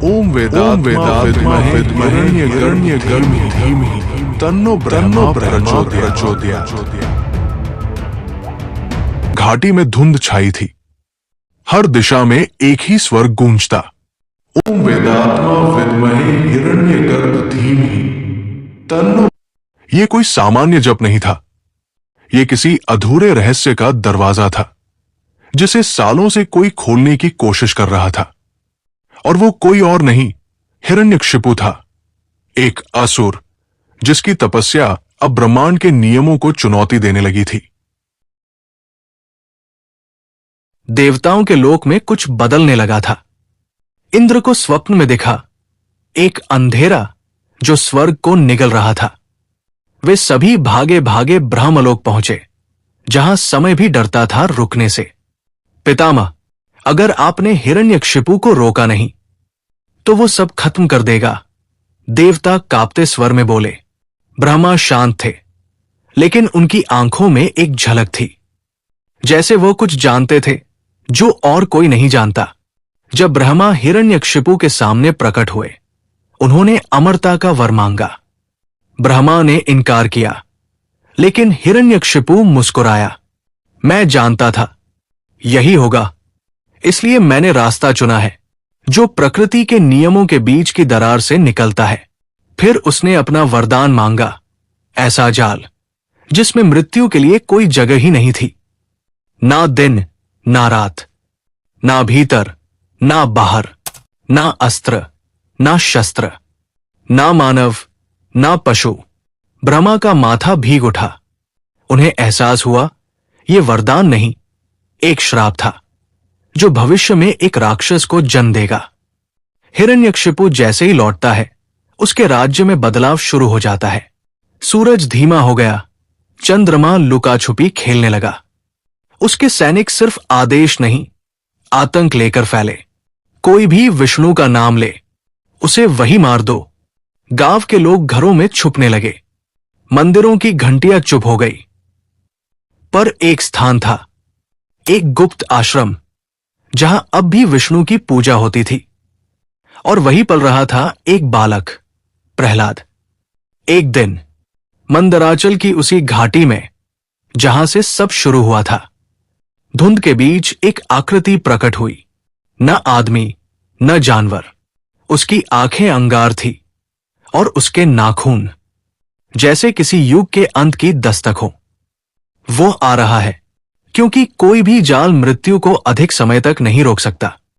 ओम वेदात्मा विद्महे हिरण्यगर्भ धीमहि तन्नो ब्रह्मा प्रचोदयात्। घाटी में धुंध छाई थी। हर दिशा में एक ही स्वर गूंजता, ओम वेदात्मा विद्महे हिरण्यगर्भ धीमहि तन्नो। ये कोई सामान्य जप नहीं था। ये किसी अधूरे रहस्य का दरवाजा था, जिसे सालों से कोई खोलने की कोशिश कर रहा था। और वो कोई और नहीं, हिरण्यकशिपु था, एक असुर जिसकी तपस्या अब ब्रह्मांड के नियमों को चुनौती देने लगी थी। देवताओं के लोक में कुछ बदलने लगा था। इंद्र को स्वप्न में दिखा एक अंधेरा जो स्वर्ग को निगल रहा था। वे सभी भागे भागे ब्रह्मलोक पहुंचे, जहां समय भी डरता था रुकने से। पितामह, अगर आपने हिरण्यकशिपु को रोका नहीं तो वो सब खत्म कर देगा। देवता कांपते स्वर में बोले। ब्रह्मा शांत थे, लेकिन उनकी आंखों में एक झलक थी, जैसे वो कुछ जानते थे जो और कोई नहीं जानता। जब ब्रह्मा हिरण्यकशिपु के सामने प्रकट हुए, उन्होंने अमरता का वर मांगा। ब्रह्मा ने इनकार किया, लेकिन हिरण्यकशिपु मुस्कुराया। मैं जानता था यही होगा, इसलिए मैंने रास्ता चुना है जो प्रकृति के नियमों के बीच की दरार से निकलता है। फिर उसने अपना वरदान मांगा, ऐसा जाल जिसमें मृत्यु के लिए कोई जगह ही नहीं थी। ना दिन ना रात, ना भीतर ना बाहर, ना अस्त्र ना शस्त्र, ना मानव ना पशु। ब्रह्मा का माथा भीग उठा। उन्हें एहसास हुआ यह वरदान नहीं, एक श्राप था जो भविष्य में एक राक्षस को जन्म देगा। हिरण्यकशिपु जैसे ही लौटता है, उसके राज्य में बदलाव शुरू हो जाता है। सूरज धीमा हो गया, चंद्रमा लुका छुपी खेलने लगा। उसके सैनिक सिर्फ आदेश नहीं, आतंक लेकर फैले। कोई भी विष्णु का नाम ले, उसे वही मार दो। गांव के लोग घरों में छुपने लगे। मंदिरों की घंटियां चुप हो गई। पर एक स्थान था, एक गुप्त आश्रम, जहां अब भी विष्णु की पूजा होती थी। और वहीं पल रहा था एक बालक, प्रहलाद। एक दिन मंदराचल की उसी घाटी में जहां से सब शुरू हुआ था, धुंध के बीच एक आकृति प्रकट हुई। न आदमी न जानवर। उसकी आंखें अंगार थी और उसके नाखून जैसे किसी युग के अंत की दस्तक हो। वो आ रहा है, क्योंकि कोई भी जाल मृत्यु को अधिक समय तक नहीं रोक सकता।